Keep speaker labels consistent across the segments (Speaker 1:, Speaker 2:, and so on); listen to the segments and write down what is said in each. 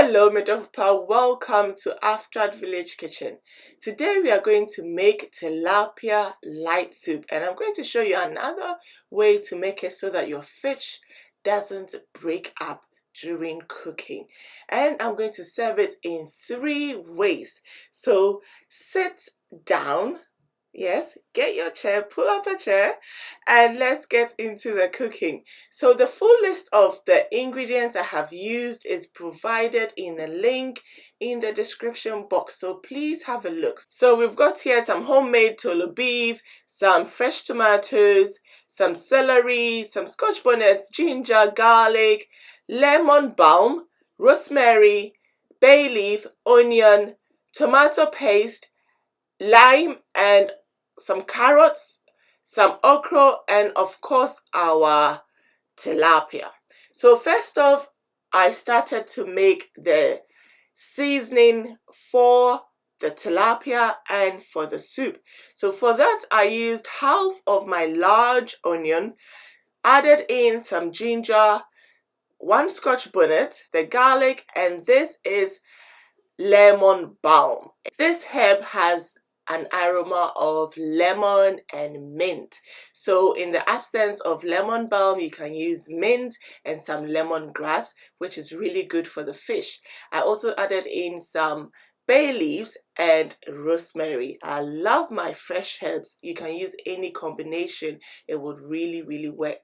Speaker 1: Hello, Medopa. Welcome to Aftrad Village Kitchen. Today we are going to make tilapia light soup, and I'm going to show you another way to make it so that your fish doesn't break up during cooking. And I'm going to serve it in 3 ways. So sit down. Yes, get your chair, pull up a chair, and let's get into the cooking. So the full list of the ingredients I have used is provided in a link in the description box, so please have a look. So we've got here some homemade tolo beef, some fresh tomatoes, some celery, some scotch bonnets, ginger, garlic, lemon balm, rosemary, bay leaf, onion, tomato paste, lime, and some carrots, some okra, and of course our tilapia. So first off, I started to make the seasoning for the tilapia and for the soup. So for that, I used half of my large onion, added in some ginger, 1 scotch bonnet, the garlic, and this is lemon balm. This herb has an aroma of lemon and mint. So in the absence of lemon balm, you can use mint and some lemongrass, which is really good for the fish. I also added in some bay leaves and rosemary. I love my fresh herbs. You can use any combination. It would really work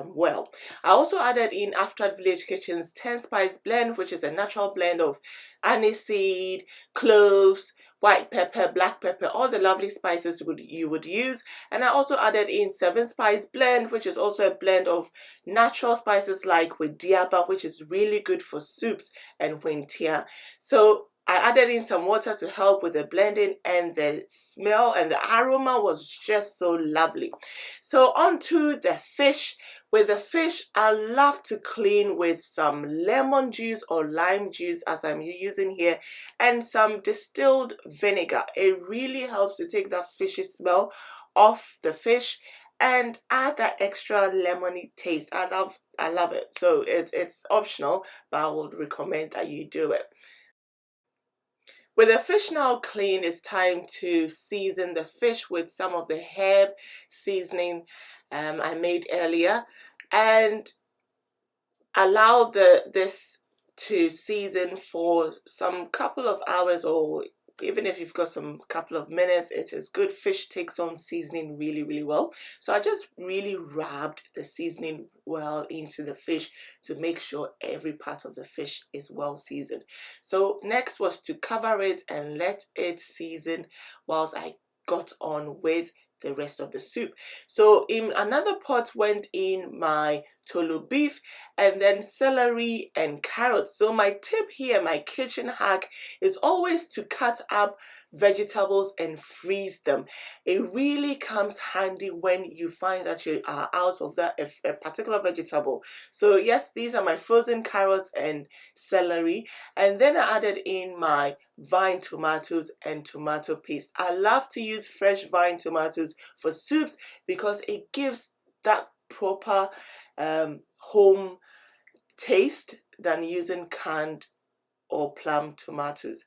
Speaker 1: well. I also added in Aftrad Village Kitchen's 10 spice blend, which is a natural blend of aniseed, cloves, white pepper, black pepper, all the lovely spices you would use. And I also added in 7 spice blend, which is also a blend of natural spices like with diaba, which is really good for soups, and wintia. So I added in some water to help with the blending, and the smell and the aroma was just so lovely. So on to the fish. With the fish, I love to clean with some lemon juice or lime juice, as I'm using here, and some distilled vinegar. It really helps to take that fishy smell off the fish and add that extra lemony taste. I love it. So it's optional, but I would recommend that you do it. With the fish now clean, it's time to season the fish with some of the herb seasoning I made earlier, and allow this to season for some couple of hours, or even if you've got some couple of minutes. It is good. Fish takes on seasoning really well. So I just really rubbed the seasoning well into the fish to make sure every part of the fish is well seasoned. So next was to cover it and let it season whilst I got on with the rest of the soup. So in another pot went in my tolo beef and then celery and carrots. So my tip here, my kitchen hack, is always to cut up vegetables and freeze them. It really comes handy when you find that you are out of that a particular vegetable. So yes, these are my frozen carrots and celery, and then I added in my vine tomatoes and tomato paste. I love to use fresh vine tomatoes for soups because it gives that proper home taste than using canned or plum tomatoes.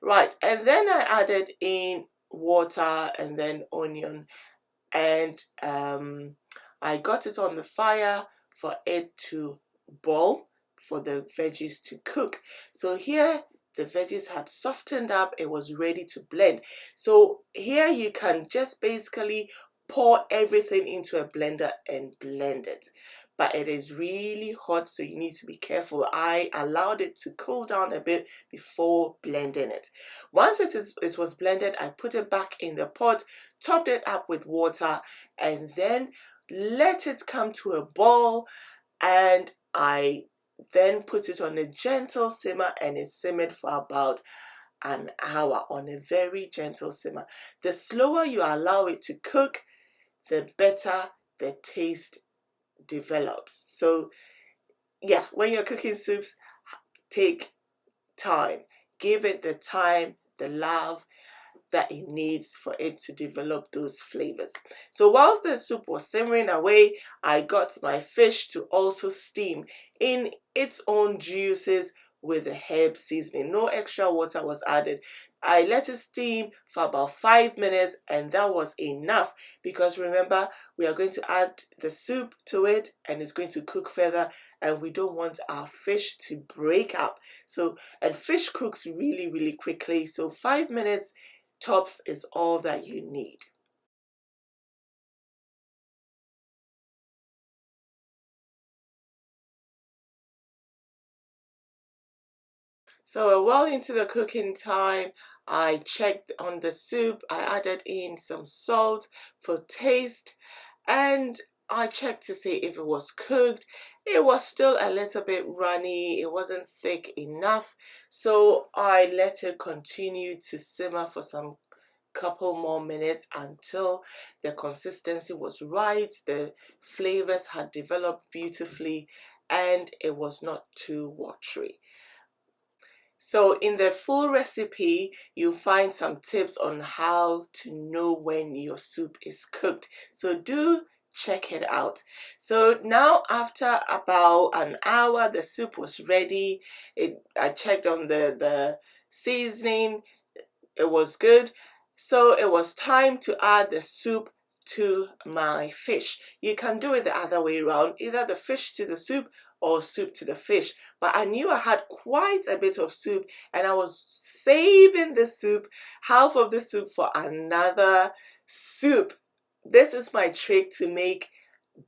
Speaker 1: Right, and then I added in water and then onion, and I got it on the fire for it to boil, for the veggies to cook. So here the veggies had softened up, it was ready to blend. So here you can just basically pour everything into a blender and blend it, but it is really hot, so you need to be careful. I allowed it to cool down a bit before blending it. Once it was blended, I put it back in the pot, topped it up with water, and then let it come to a boil, and I then put it on a gentle simmer, and it simmered for about an hour on a very gentle simmer. The slower you allow it to cook, the better the taste develops. So yeah, when you're cooking soups, take time. Give it the time, the love that it needs for it to develop those flavors. So whilst the soup was simmering away, I got my fish to also steam in its own juices with the herb seasoning. No extra water was added. I let it steam for about 5 minutes, and that was enough, because remember, we are going to add the soup to it and it's going to cook further, and we don't want our fish to break up. So, and fish cooks really quickly, so 5 minutes tops is all that you need. So well into the cooking time, I checked on the soup. I added in some salt for taste, and I checked to see if it was cooked. It was still a little bit runny. It wasn't thick enough. So I let it continue to simmer for some couple more minutes until the consistency was right, the flavors had developed beautifully, and it was not too watery. So in the full recipe, you'll find some tips on how to know when your soup is cooked. So do check it out. So now after about an hour, the soup was ready. I checked on the seasoning. It was good. So it was time to add the soup to my fish. You can do it the other way around, either the fish to the soup or soup to the fish. But I knew I had quite a bit of soup, and I was saving the soup, half of the soup, for another soup. This is my trick to make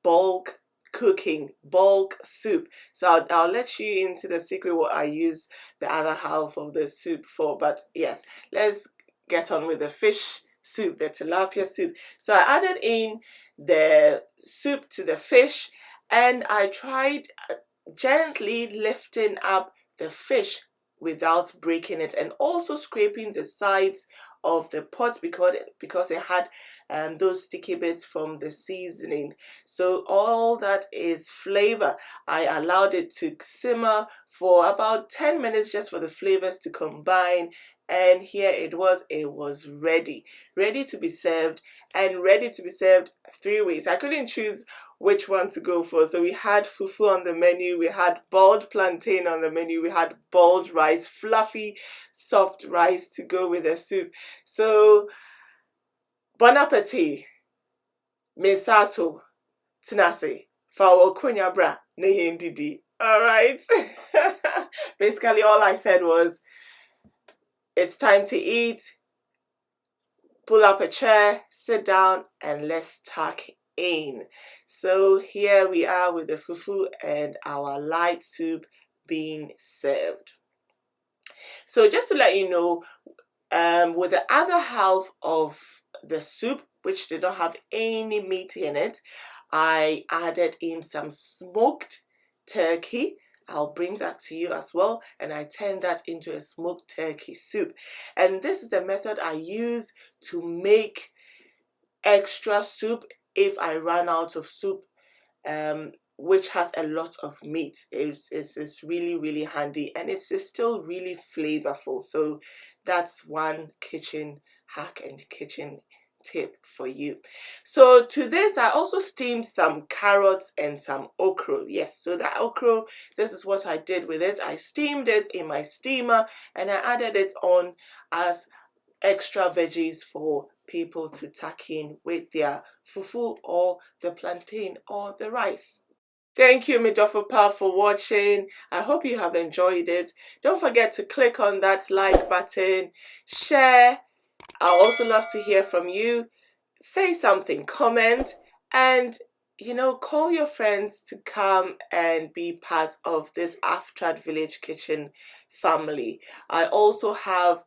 Speaker 1: bulk cooking, bulk soup. So I'll let you into the secret what I use the other half of the soup for. But yes, let's get on with the fish soup, the tilapia soup. So I added in the soup to the fish, and I tried gently lifting up the fish without breaking it, and also scraping the sides of the pot because it had those sticky bits from the seasoning. So all that is flavor. I allowed it to simmer for about 10 minutes just for the flavors to combine, and here it was ready to be served, and ready to be served 3 ways. I couldn't choose which one to go for. So we had fufu on the menu, we had boiled plantain on the menu, we had boiled rice, fluffy, soft rice to go with the soup. So, bon appetit, mesato, tenase, fawo kunya bra, ne didi. All right. Basically, all I said was, it's time to eat. Pull up a chair, sit down, and let's tuck in. So here we are with the fufu and our light soup being served. So just to let you know, with the other half of the soup, which did not have any meat in it, I added in some smoked turkey. I'll bring that to you as well, and I turned that into a smoked turkey soup. And this is the method I use to make extra soup if I run out of soup, which has a lot of meat. It's really handy, and it's still really flavorful. So that's one kitchen hack and kitchen tip for you. So to this, I also steamed some carrots and some okra. Yes, so the okra, this is what I did with it. I steamed it in my steamer, and I added it on as extra veggies for people to tuck in with their fufu or the plantain or the rice. Thank you, Midofopa, for watching. I hope you have enjoyed it. Don't forget to click on that like button, share. I also love to hear from you. Say something, comment, and call your friends to come and be part of this Aftrad Village Kitchen family. I also have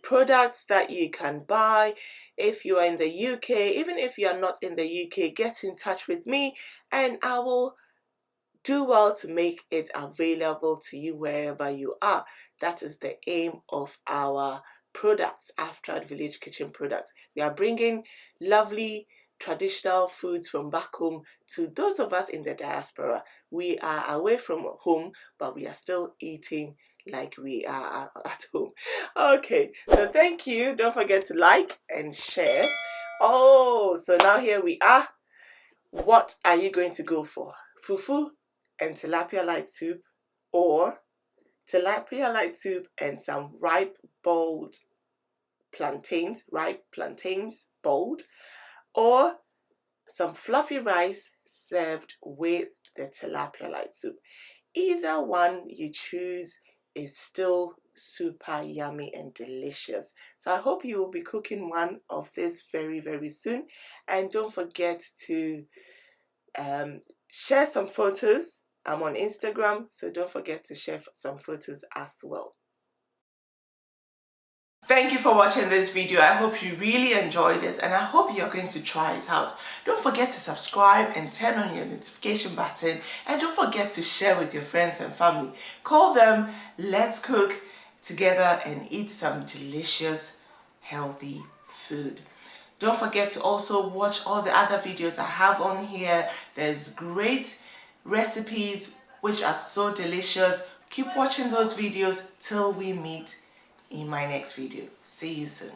Speaker 1: products that you can buy if you are in the UK. Even if you are not in the UK, get in touch with me and I will do well to make it available to you wherever you are. That is the aim of our products, Aftrad Village Kitchen products. We are bringing lovely traditional foods from back home to those of us in the diaspora. We are away from home, but we are still eating like we are at home. Okay, so thank you. Don't forget to like and share. Oh, so now here we are. What are you going to go for? Fufu and tilapia light soup, or tilapia light soup and some ripe plantains boiled, or some fluffy rice served with the tilapia light soup. Either one you choose is still super yummy and delicious. So I hope you will be cooking one of this very, very soon. And don't forget to share some photos. I'm on Instagram, so don't forget to share some photos as well. Thank you for watching this video. I hope you really enjoyed it, and I hope you're going to try it out. Don't forget to subscribe and turn on your notification button, and don't forget to share with your friends and family. Call them, let's cook together and eat some delicious, healthy food. Don't forget to also watch all the other videos I have on here. There's great recipes which are so delicious. Keep watching those videos till we meet in my next video. See you soon.